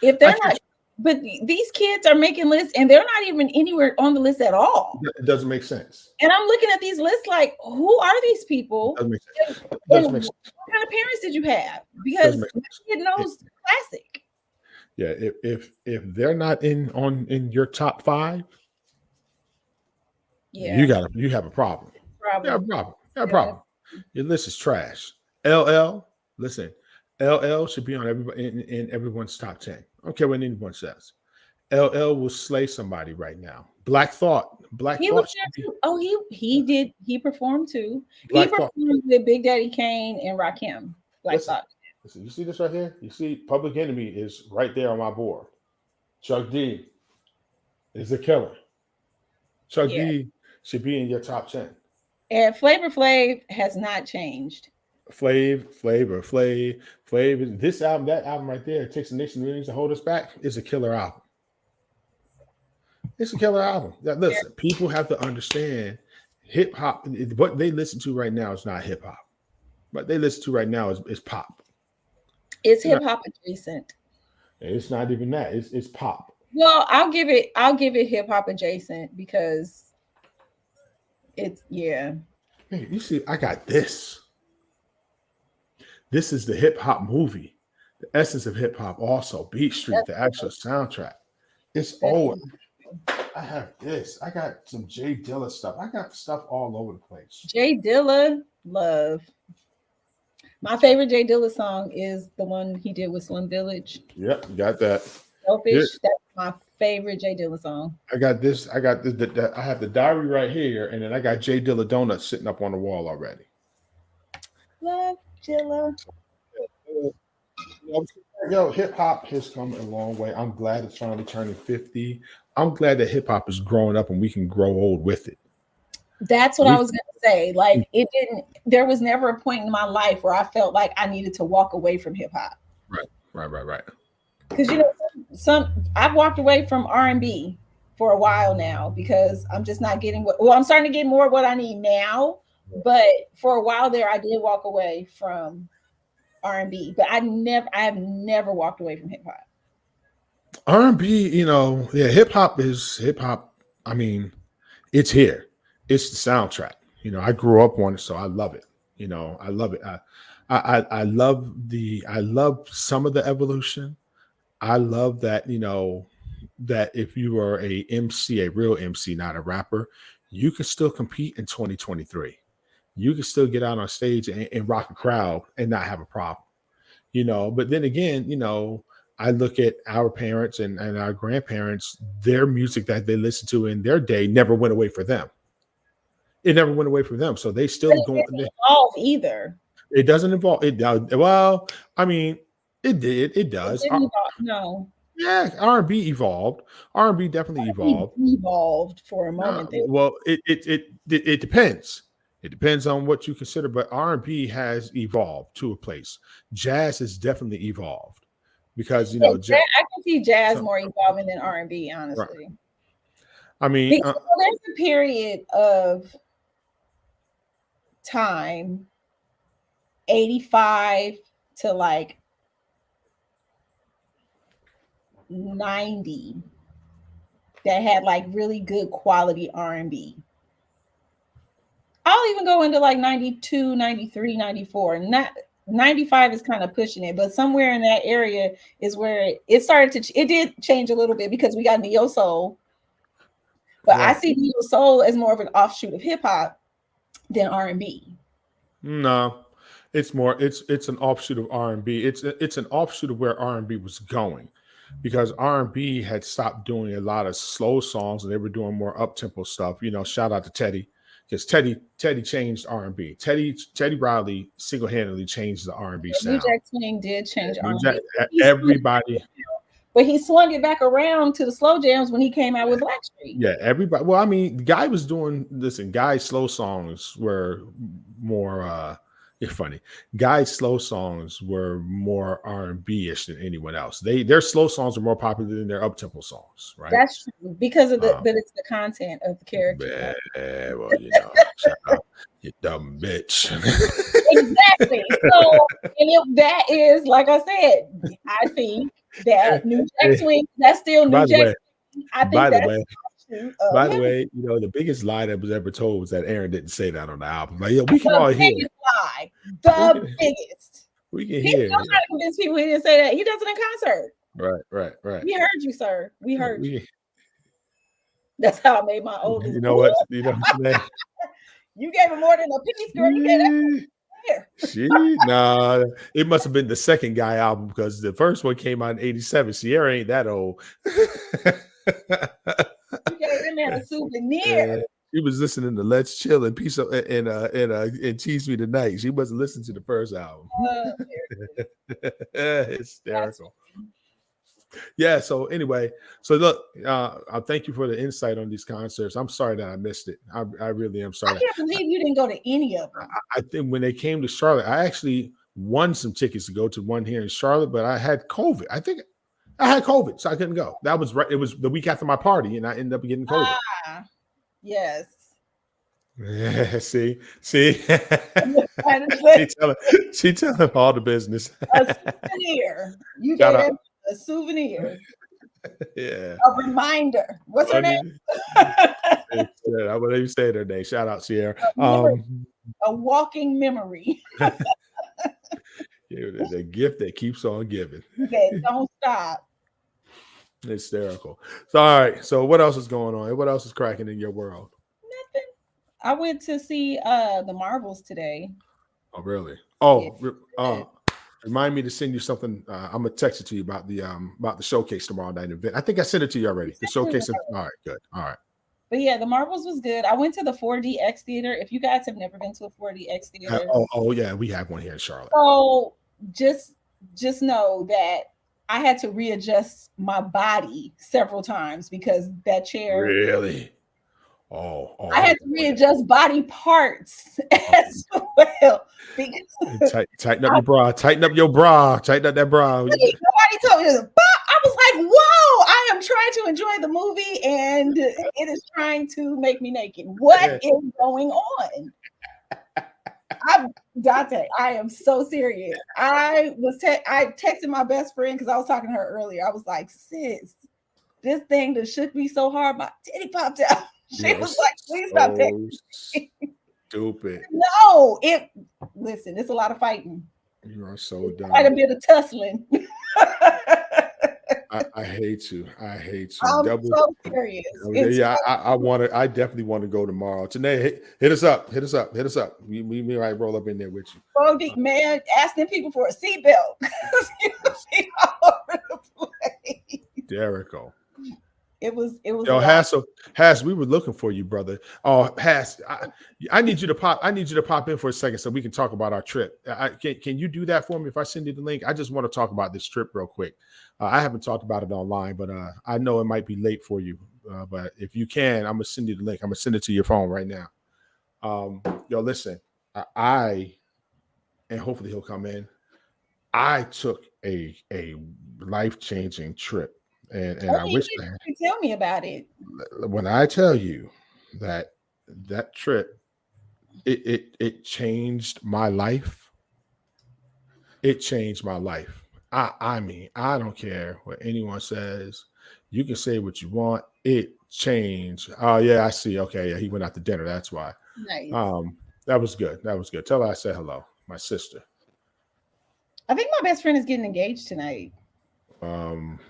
If they're not, but these kids are making lists and they're not even anywhere on the list at all. It doesn't make sense. And I'm looking at these lists like, who are these people? It doesn't make sense. And what kind of parents did you have? Because my kid knows classic. Yeah, if they're not in your top 5, yeah, you have a problem. You have a problem. You have a problem. Your list is trash. LL, listen, LL should be on everybody in everyone's top 10. I don't care what anyone says. LL will slay somebody right now. Black Thought. He was there too. Oh, he did. He performed too. He performed with Big Daddy Kane and Rakim. Black Thought. Listen, you see this right here? You see Public Enemy is right there on my board. Chuck D is a killer. Chuck D should be in your top 10. And Flavor Flav has not changed. Flavor Flav. This album, that album right there, It Takes a Nation of Millions to Hold Us Back, is a killer album. It's a killer album. Listen, people have to understand hip hop. What they listen to right now is not hip hop. What they listen to right now is pop. It's hip hop adjacent. It's not even that. It's pop. Well, I'll give it hip hop adjacent because it's Hey, you see, I got this. This is the hip hop movie, the essence of hip hop. Also, Beat Street, the actual soundtrack. It's old. I have this. I got some Jay Dilla stuff. I got stuff all over the place. Jay Dilla, love. My favorite Jay Dilla song is the one he did with Slim Village. Yep, got that. Selfish. That's my favorite Jay Dilla song. I got this. I got this. I have the diary right here, and then I got Jay Dilla donuts sitting up on the wall already. Love Dilla. Yo, hip hop has come a long way. I'm glad it's finally turning 50. I'm glad that hip hop is growing up and we can grow old with it. That's what I was going to say. Like, there was never a point in my life where I felt like I needed to walk away from hip hop. Right. Because, I've walked away from R&B for a while now because I'm just not getting I'm starting to get more of what I need now. But for a while there, I did walk away from R&B, but I have never walked away from hip hop. R&B, hip hop. I mean, it's here. It's the soundtrack. I grew up on it, so I love it. I love it. I love some of the evolution. I love that, that if you are a MC, a real MC, not a rapper, you can still compete in 2023. You can still get out on stage and rock a crowd and not have a problem. But then again, I look at our parents and our grandparents, their music that they listened to in their day never went away for them. It never went away for them. So they still don't evolve either. It doesn't evolve. Well, I mean, it did. It does. No. Yeah, R&B evolved. R&B definitely evolved. Evolved for a moment. Well, it depends. It depends on what you consider, but R&B has evolved to a place. Jazz has definitely evolved because I can see jazz more evolving than R&B, honestly. Right. I mean, there's a period of time, 85 to like 90, that had like really good quality R&B. I'll even go into like 92, 93, 94. 95 is kind of pushing it, but somewhere in that area is where it started to. It did change a little bit because we got neo soul, but I Right. see neo soul as more of an offshoot of hip hop than R&B. No, it's more. It's an offshoot of R&B. It's an offshoot of where R&B was going, because R&B had stopped doing a lot of slow songs and they were doing more up tempo stuff. You know, shout out to Teddy, because Teddy changed R&B. Teddy Riley single handedly changed the R&B New sound. Jack Swing did change New Jack- R&B. He swung it, Everybody, but he swung it back around to the slow jams when he came out with Blackstreet. yeah, everybody. Well, I mean, the guy was doing. Listen, Guy's slow songs were more. It's funny. Guy's slow songs were more R&B ish than anyone else. Their slow songs are more popular than their up tempo songs, right? That's true because of Um, but it's the content of the character. well, shout out, you dumb bitch. Exactly. So, that is, like I said, I think that New Jack Swing, that's still New by the Jack way, Swing. I think by the that's way, true of him. the biggest lie that was ever told was that Aaron didn't say that on the album. Like, yo, we can The all hear. biggest lie. We The can, biggest. we can He's hear. still trying to convince people he didn't say that. He does it in concert. Right. We heard you, sir. We heard you. We, That's how I made my oldest. you know what? You know what I'm saying? You gave him more than a piece, girl. You gave that here. Nah, it must have been the second Guy album, because the first one came out in '87. Sierra ain't that old. You gave him man a souvenir. She was listening to Let's Chill and Peace of, and Tease Me Tonight. She wasn't listening to the first album. Hysterical. Yeah. So anyway, so look, I thank you for the insight on these concerts. I'm sorry that I missed it. I really am I sorry. can't believe you didn't go to any of them. I think when they came to Charlotte, I actually won some tickets to go to one here in Charlotte, but I had COVID. I think I had COVID, so I couldn't go. That was right. It was the week after my party, and I ended up getting COVID. Yes. Yeah, see, she telling all the business. A souvenir. You gave him a souvenir. Yeah. A reminder. What's her name? I wouldn't even say her name. Shout out Sierra. A walking memory. The gift that keeps on giving. Okay, don't stop. Hysterical. So, all right. So, what else is going on? What else is cracking in your world? Nothing. I went to see the Marvels today. Oh, really? Oh, yeah. Remind me to send you something. I'm gonna text it to you about the showcase tomorrow night event. I think I sent it to you already. The showcase. All right, good. All right. But yeah, the Marvels was good. I went to the 4DX theater. If you guys have never been to a 4DX theater, oh yeah, we have one here in Charlotte. So just know that I had to readjust my body several times because that chair. Really? Oh, I had to readjust body parts as well. Tighten up your bra. Tighten up your bra. Tighten up that bra. Nobody told me this. I was like, whoa, I am trying to enjoy the movie and it is trying to make me naked. What is going on? Dante, I am so serious. I texted my best friend because I was talking to her earlier. I was like, sis, this thing that shook me so hard, my titty popped out. She was like, please stop texting me. Stupid. No, listen, it's a lot of fighting. You are so dumb. Quite a bit of tussling. I hate you. I hate you. I'm so serious. Yeah, I definitely want to go tomorrow. Today, hit us up. We might roll up in there with you. Oh, man, asking people for a seatbelt. You all over the place. Jericho. It was. Yo, Hass, we were looking for you, brother. Oh, Hass, I need you to pop. I need you to pop in for a second so we can talk about our trip. Can you do that for me if I send you the link? I just want to talk about this trip real quick. I haven't talked about it online, but I know it might be late for you. But if you can, I'm gonna send you the link. I'm gonna send it to your phone right now. Yo, listen, and hopefully he'll come in. I took a life-changing trip. And I wish you could tell me about it. When I tell you that trip, it changed my life. It changed my life. I mean, I don't care what anyone says. You can say what you want. It changed. Oh yeah, I see. Okay, yeah, he went out to dinner. That's why. Nice. That was good. That was good. Tell her I said hello, my sister. I think my best friend is getting engaged tonight.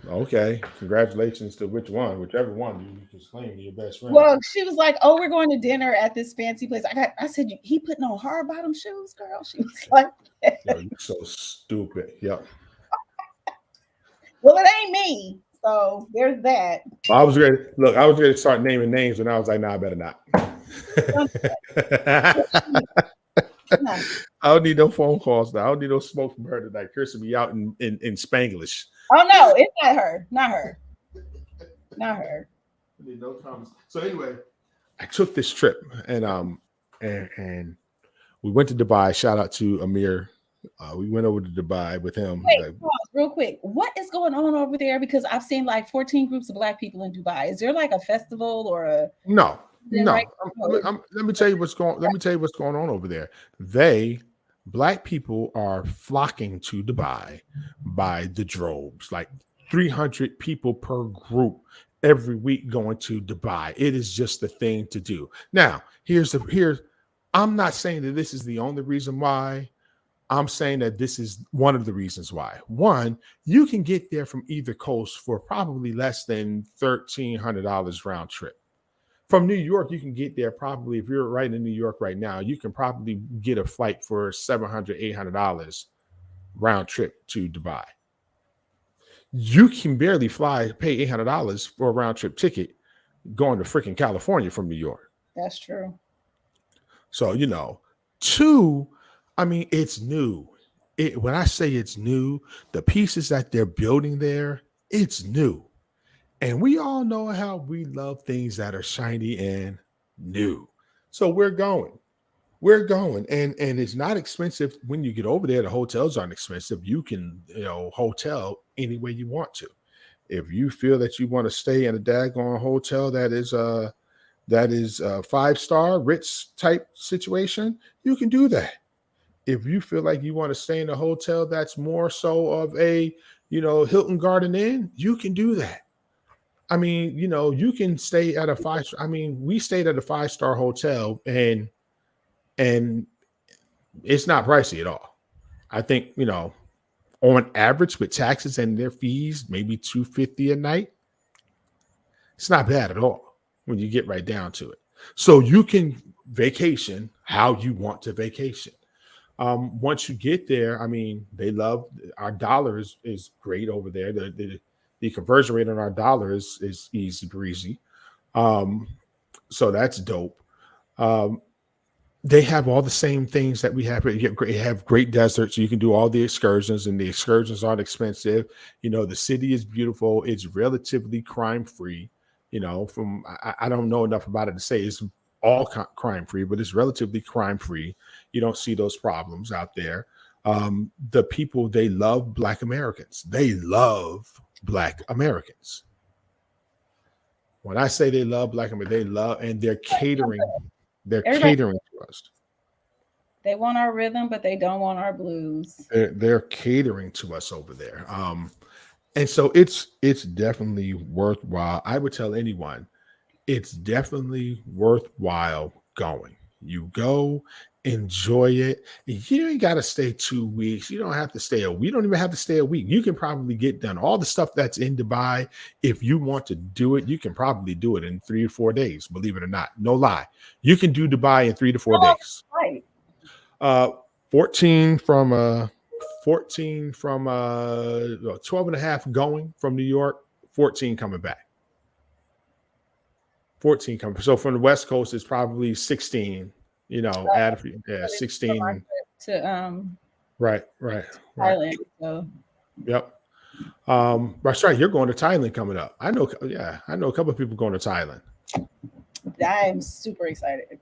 Okay. Congratulations to whichever one you just claim your best friend. Well, she was like, "Oh, we're going to dinner at this fancy place." I said, "He putting on hard bottom shoes, girl." She was like, Yo, you're so stupid. Yep. "Well, it ain't me." So there's that. I was ready. Look, I was ready to start naming names, and I was like, "Nah, I better not." No. I don't need no phone calls now. I don't need no smoke from her tonight, cursing me out in Spanglish. Oh no, it's not her. Not her. Not her. I need no comments. So anyway, I took this trip, and we went to Dubai. Shout out to Amir. We went over to Dubai with him. Wait, pause real quick. What is going on over there? Because I've seen like 14 groups of Black people in Dubai. Is there like a festival or a No. right? Let me tell you what's going. Let me tell you what's going on over there. Black people are flocking to Dubai by the droves, like 300 people per group every week going to Dubai. It is just the thing to do. Now, here's. I'm not saying that this is the only reason why. I'm saying that this is one of the reasons why. One, you can get there from either coast for probably less than $1,300 round trip. From New York, you can get there probably, if you're right in New York right now, you can probably get a flight for $700, $800 round trip to Dubai. You can barely pay $800 for a round trip ticket going to freaking California from New York. That's true. So, two, I mean, it's new. When I say it's new, the pieces that they're building there, it's new. And we all know how we love things that are shiny and new. So we're going. We're going. And it's not expensive when you get over there. The hotels aren't expensive. You can, hotel any way you want to. If you feel that you want to stay in a daggone hotel that is a 5-star Ritz type situation, you can do that. If you feel like you want to stay in a hotel that's more so of a, Hilton Garden Inn, you can do that. I mean, you can stay at a 5-star. I mean, we stayed at a 5-star hotel and it's not pricey at all. I think, on average with taxes and their fees, maybe $250 a night. It's not bad at all when you get right down to it. So you can vacation how you want to vacation. Once you get there, I mean, they love our dollar is great over there. The conversion rate on our dollar is easy breezy. So that's dope. They have all the same things that we have. They have great deserts. You can do all the excursions, and the excursions aren't expensive. The city is beautiful. It's relatively crime free. I don't know enough about it to say it's all crime free, but it's relatively crime free. You don't see those problems out there. The people, they love Black Americans. They love Black Americans. When I say they love Black Americans, they love, and they're catering. They're catering to us. They want our rhythm, but they don't want our blues. They're catering to us over there. And so it's definitely worthwhile. I would tell anyone, it's definitely worthwhile going. You go, enjoy it. You ain't got to stay 2 weeks. You don't have to stay a week. You don't even have to stay a week. You can probably get done all the stuff that's in Dubai. If you want to do it, you can probably do it in 3 or 4 days, believe it or not. No lie. You can do Dubai in 3 to 4 days. Right. 14 from 12 and a half going from New York, 14 coming back. 14 coming. So from the West Coast, it's probably 16. Add 16 to right. Thailand. So. Yep. That's right. You're going to Thailand coming up. I know. Yeah, I know a couple of people going to Thailand. I'm super excited.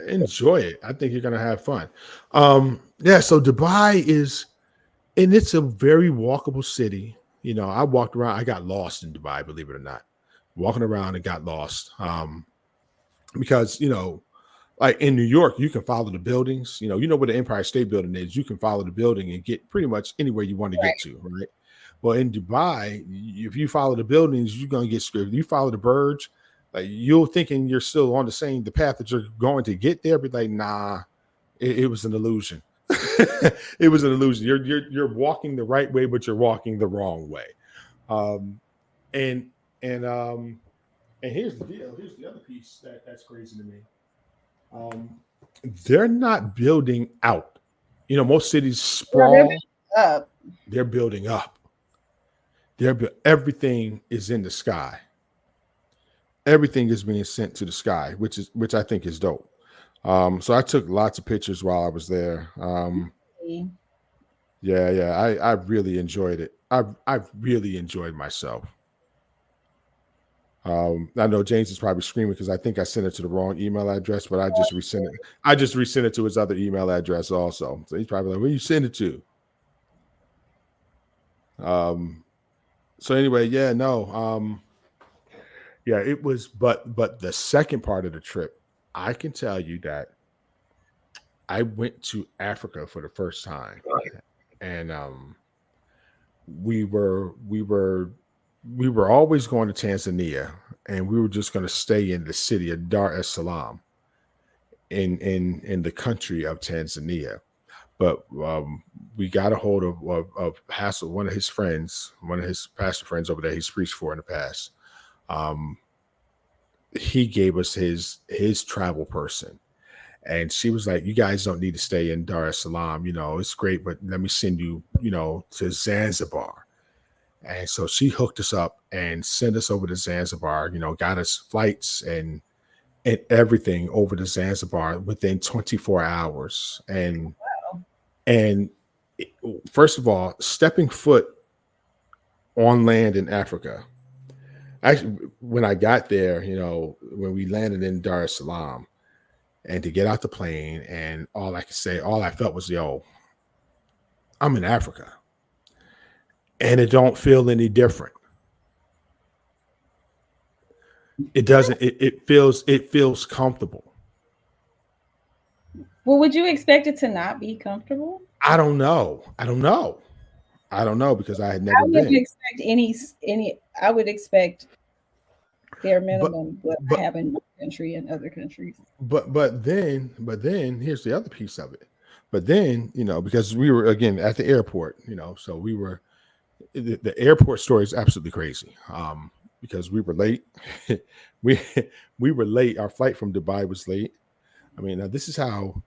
Enjoy it. I think you're going to have fun. So Dubai is, and it's a very walkable city. I walked around. I got lost in Dubai, believe it or not. Walking around and got lost because, like in New York, you can follow the buildings. You know where the Empire State Building is. You can follow the building and get pretty much anywhere you want to get to, right? Well, in Dubai, if you follow the buildings, you're going to get screwed. If you follow the Burj, like you're thinking you're still on the path that you're going to get there, but like, nah, it was an illusion. It was an illusion. You're walking the right way, but you're walking the wrong way. Um, and and and here's the deal. Here's the other piece that's crazy to me. Um, they're not building out. Most cities Well, they're sprawl. up. They're building up. Everything is in the sky. Everything is being sent to the sky, which I think is dope. So I took lots of pictures while I was there. Yeah, I really enjoyed it. I've really enjoyed myself. I know James is probably screaming because I think I sent it to the wrong email address, but I just resent it. I just resent it to his other email address also. So he's probably like, "Where you send it to?" Um. So anyway, yeah, no. Yeah, it was, but the second part of the trip, I can tell you that I went to Africa for the first time, and we were we were we were always going to Tanzania, and we were just going to stay in the city of Dar es Salaam in the country of Tanzania. But we got a hold of Hassel, one of his friends, one of his pastor friends over there. He's preached for in the past. Um, he gave us his travel person, and she was like, "You guys don't need to stay in Dar es Salaam. It's great, but let me send you, to Zanzibar." And so she hooked us up and sent us over to Zanzibar. Got us flights and everything over to Zanzibar within 24 hours. And first of all, stepping foot on land in Africa. Actually, when I got there, when we landed in Dar es Salaam, and to get out the plane, and all I felt was, yo, I'm in Africa, and it don't feel any different. It doesn't. It feels comfortable. Well, would you expect it to not be comfortable? I don't know. Because I had I never wouldn't been. expect any. I would expect bare But minimum what I but have in my country and other countries. but then here's the other piece of it. But then because we were again at the airport, so we were the airport story is absolutely crazy. Because we were late. we we were late. Our flight from Dubai was late. I mean, now this is how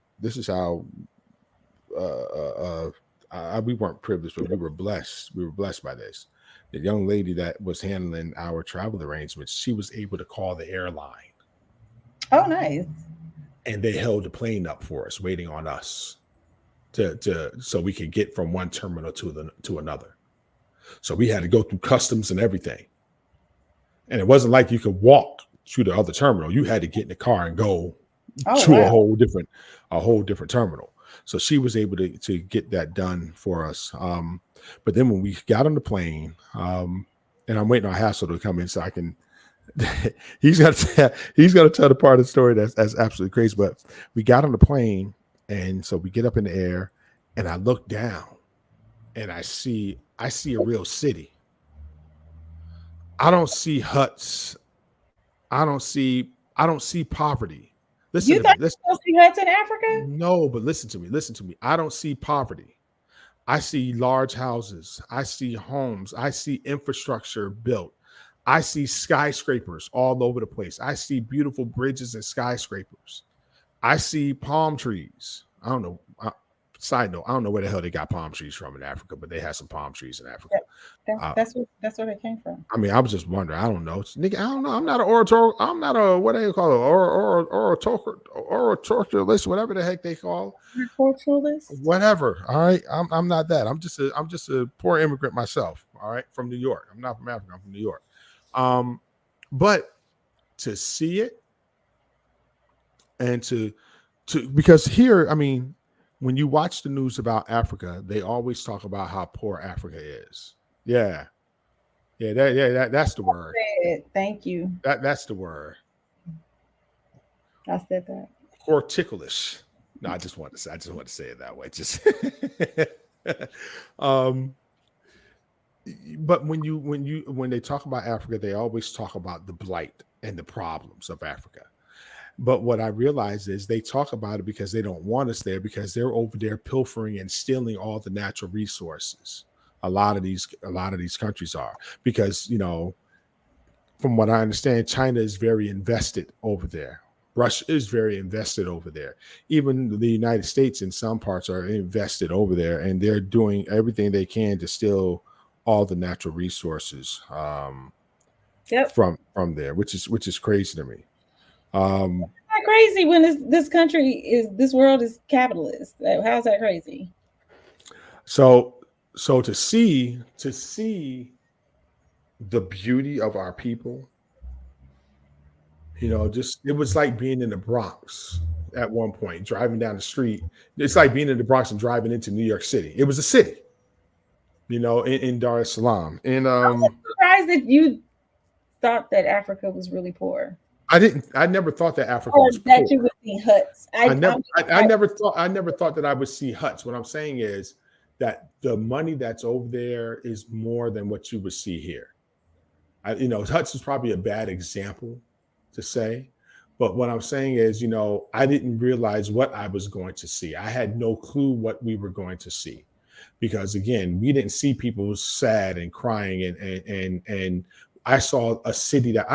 we weren't privileged, but we were blessed. We were blessed by this. The young lady that was handling our travel arrangements, she was able to call the airline, Oh, nice. and they held the plane up for us, waiting on us to so we could get from one terminal to another. So we had to go through customs and everything, and it wasn't like you could walk to the other terminal. You had to get in the car and go Oh, to a wow. whole different terminal. So she was able to get that done for us. But then when we got on the plane, and I'm waiting on Hassel to come in so I can. He's gonna tell the part of the story that's absolutely crazy. But we got on the plane, and so we get up in the air, and I look down, and I see a real city. I don't see huts. I don't see poverty. Listen You to thought me. you Listen. were supposed to see huts in Africa? No, but listen to me. Listen to me. I don't see poverty. I see large houses. I see homes. I see infrastructure built. I see skyscrapers all over the place. I see beautiful bridges and skyscrapers. I see palm trees. I don't know. Side note, I don't know where the hell they got palm trees from in Africa, but they had some palm trees in Africa. That, Uh, that's where they came from. I mean, I was just wondering. I don't know. Nigga, I don't know. I'm not an orator. I'm not a what do you call it? Oratorialist, whatever the heck they call. Agriculturalist. Whatever. All right. I'm not that. I'm just a poor immigrant myself. All right, from New York. I'm not from Africa. I'm from New York. Um, but to see it and to because here, I mean, when you watch the news about Africa, they always talk about how poor Africa is. Yeah. That's the word. Thank you. That's the word. I said that. Horticulous. No, I just want to say it that way. Just um but when they talk about Africa, they always talk about the blight and the problems of Africa. But what I realize is they talk about it because they don't want us there, because they're over there pilfering and stealing all the natural resources. A lot of these countries are, because from what I understand, China is very invested over there. Russia is very invested over there. Even the United States in some parts are invested over there, and they're doing everything they can to steal all the natural resources Yep. from there, which is crazy to me. Um, Not crazy when this world is capitalist. How's that crazy? so to see the beauty of our people, just it was like being in the Bronx at one point, driving down the street. It's like being in the Bronx and driving into New York City. It was a city, in Dar es Salaam. And I'm surprised that you thought that Africa was really poor, I never thought that Africa or was that you poor. would see huts. I never thought that I would see huts. What I'm saying is that the money that's over there is more than what you would see here. Huts is probably a bad example to say, but what I'm saying is, I didn't realize what I was going to see. I had no clue what we were going to see, because again, we didn't see people sad and crying, and I saw a city that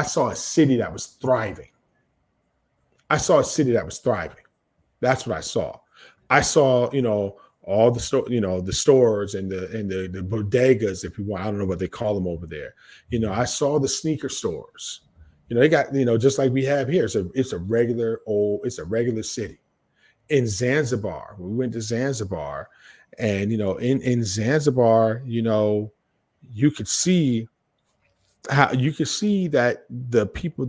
was thriving. I saw a city that was thriving. That's what I saw. I saw, all the stores and the bodegas, if you want. I don't know what they call them over there. I saw the sneaker stores. They got, just like we have here. It's a regular city. In Zanzibar, we went to Zanzibar, and in Zanzibar, you could see that the people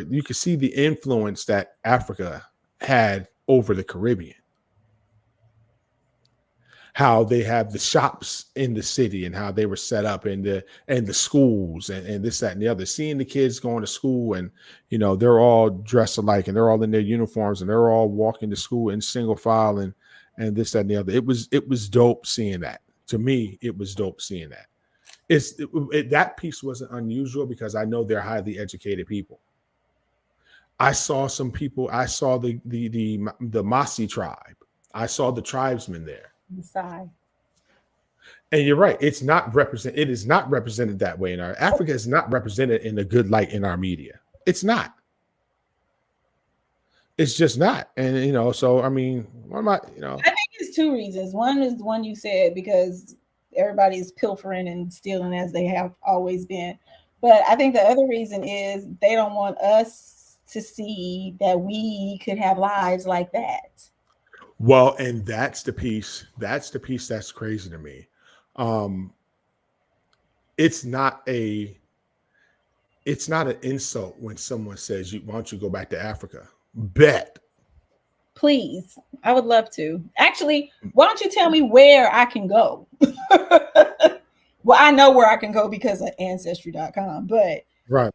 you could see the influence that Africa had over the Caribbean, how they have the shops in the city and how they were set up, and the schools, and this, that, and the other. Seeing the kids going to school, and they're all dressed alike, and they're all in their uniforms, and they're all walking to school in single file, and this, that, and the other. It was dope seeing that. To me, it was dope seeing that. That piece wasn't unusual, because I know they're highly educated people. I saw some people. I saw the Masi tribe. I saw the tribesmen there. Sigh. And you're right. It is not represented that way in our Africa is not represented in a good light in our media. It's not. It's just not. And so I mean, what am I? I think it's two reasons. One is the one you said, because everybody's pilfering and stealing as they have always been. But I think the other reason is they don't want us to see that we could have lives like that. Well, and that's the piece. That's the piece that's crazy to me. Um, it's not a. It's not an insult when someone says, "Why don't you go back to Africa?" Bet. Please, I would love to. Actually, why don't you tell me where I can go? Well, I know where I can go because of ancestry.com, but Right.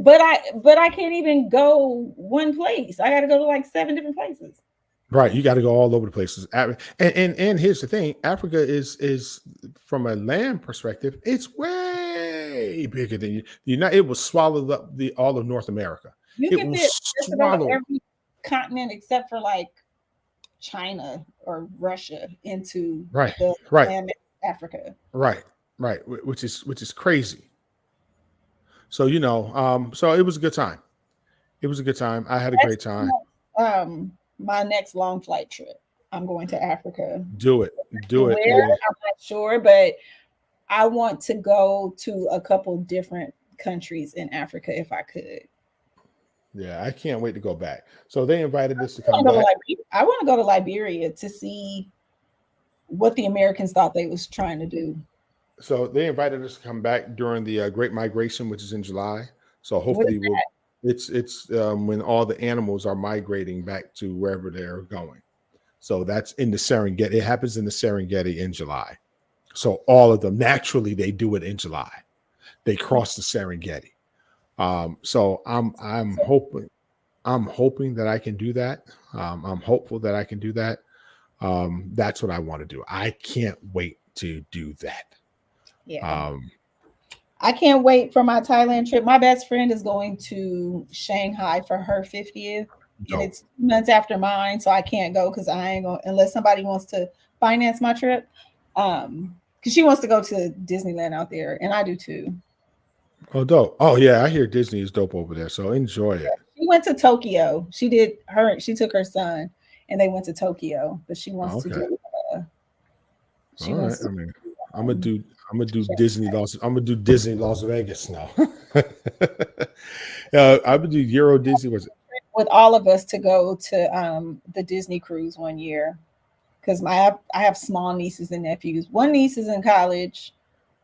I can't even go one place. I got to go to like 7 different places. Right. You got to go all over the places. And here's the thing: Africa is from a land perspective, it's way bigger than you. It will swallow up all of North America. You It can will fit just about swallow. every continent except for like China or Russia into Right. the Right. land of Africa. Right. Right. Which is crazy. So so it was a good time. It was a good time. I had a That's great time. my next long flight trip. I'm going to Africa. Do it. Do it. Where, I'm not sure, but I want to go to a couple different countries in Africa if I could. Yeah, I can't wait to go back. So they invited us to I come want to go to back. Liberia. I want to go to Liberia to see what the Americans thought they was trying to do. So they invited us to come back during the Great Migration, which is in July. So What is hopefully it's when all the animals are migrating back to wherever they're going. So that's in the Serengeti. It happens in the Serengeti in July. So all of them, naturally, they do it in July. They cross the Serengeti. So I'm hoping that I can do that. I'm hopeful that I can do that. That's what I want to do. I can't wait to do that. Yeah. Um, I can't wait for my Thailand trip. My best friend is going to Shanghai for her 50th, and Dope. it's 2 months after mine, so I can't go because I ain't going unless somebody wants to finance my trip. Because she wants to go to Disneyland out there, and I do too. Oh, dope. Oh, yeah. I hear Disney is dope over there. So enjoy it. She went to Tokyo. She took her son and they went to Tokyo, but she wants Oh, to okay. do she All right. wants to I mean, um, I'm gonna do check Disney Las. I'm gonna do Disney Las Vegas now. I'm gonna do Euro Disney. Was it? with all of us to go to the Disney cruise one year because I have small nieces and nephews. One niece is in college,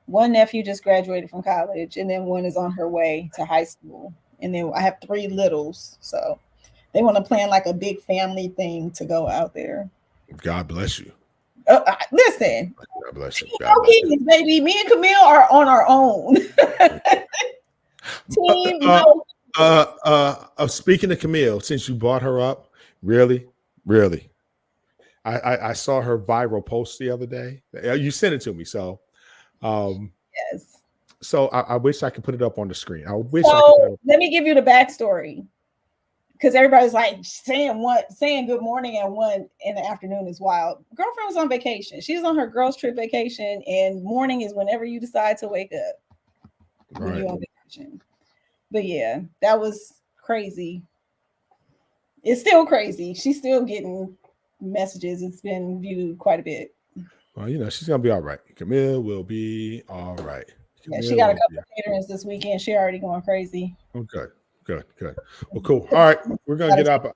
one nephew just graduated from college, and then one is on her way to high school. And then I have three littles, so they want to plan like a big family thing to go out there. God bless you. Listen, God bless you. God no bless you. kids, baby. Me and Camille are on our own. Team, no. Speaking of Camille, since you brought her up, really, really, I saw her viral post the other day. You sent it to me, so Yes. so I wish I could put it up on the screen. I wish I could put it So up. let me give you the backstory. Because everybody's like saying good morning at 1 in the afternoon is wild. Girlfriend was on vacation. She's on her girls' trip vacation, and morning is whenever you decide to wake up when you're on vacation. But yeah, that was crazy. It's still crazy. She's still getting messages. It's been viewed quite a bit. Well, you know, she's gonna be all right. Camille will be all right. Yeah, Camille she got a will couple be. of caterings this weekend. She already going crazy. Oh, good. Well, cool. All right, we're gonna get up.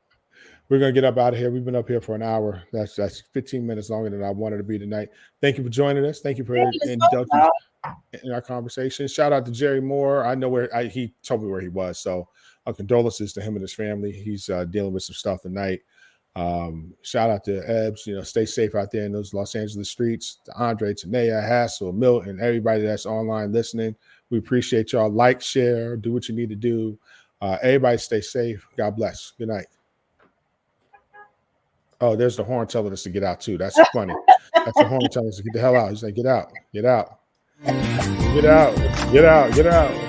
We're gonna get up out of here. We've been up here for an hour. That's 15 minutes longer than I wanted to be tonight. Thank you for joining us. Thank you for indulging in our conversation. Shout out to Jerry Moore. I know he told me where he was, so condolences to him and his family. He's dealing with some stuff tonight. Shout out to Ebbs. You know, stay safe out there in those Los Angeles streets. To Andre, Tanea, Hassel, Milton, everybody that's online listening. We appreciate y'all. Like, share, do what you need to do. Everybody stay safe. God bless. Good night. Oh, there's the horn telling us to get out too. That's funny. That's the horn telling us to get the hell out. He's like, get out, get out, get out, get out, get out.